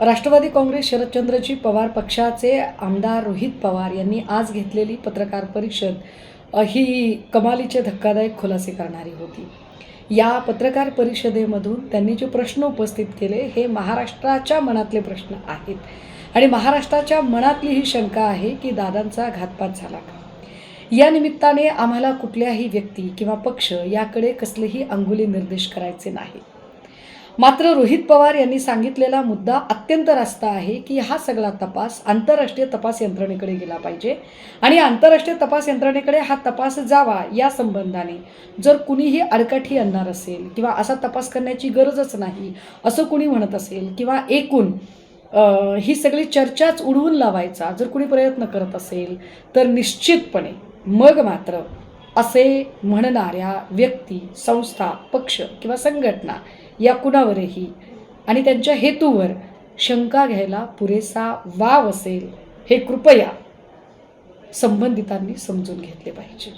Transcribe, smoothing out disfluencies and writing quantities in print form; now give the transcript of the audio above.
राष्ट्रवादी काँग्रेस शरदचंद्रजी पवार पक्षाचे आमदार रोहित पवार यांनी आज घेतलेली पत्रकार परिषद ही कमालीचे धक्कादायक खुलासे करणारी होती। या पत्रकार परिषदेमधून त्यांनी जे प्रश्न उपस्थित केले हे महाराष्ट्राच्या मनातले प्रश्न आहेत आणि महाराष्ट्राच्या मनातली ही शंका आहे की दादांचा घातपात झाला का। या निमित्ताने आम्हाला कुठल्याही व्यक्ती किंवा पक्ष याकडे कसलेही अंगुली निर्देश करायचे नाही। मात्र रोहित पवार यांनी सांगितलेला मुद्दा अत्यंत रास्त आहे की हा सगळा तपास आंतरराष्ट्रीय तपास यंत्रणेकडे गेला पाहिजे आणि आंतरराष्ट्रीय तपास यंत्रणेकडे हा तपास जावा या संबंधाने जर कुणीही आडकाठी आणणार असेल किंवा असा तपास करण्याची गरजच नाही असं कुणी म्हणत असेल किंवा एकूण ही सगळी चर्चाच उडवून लावायचा जर कुणी प्रयत्न करत असेल तर निश्चितपणे मग मात्र असे म्हणणाऱ्या व्यक्ती, संस्था, पक्ष किंवा संघटना या कुणावरही आणि त्यांच्या हेतूवर शंका घ्यायला पुरेसा वाव असेल हे कृपया संबंधितांनी समजून घेतले पाहिजे।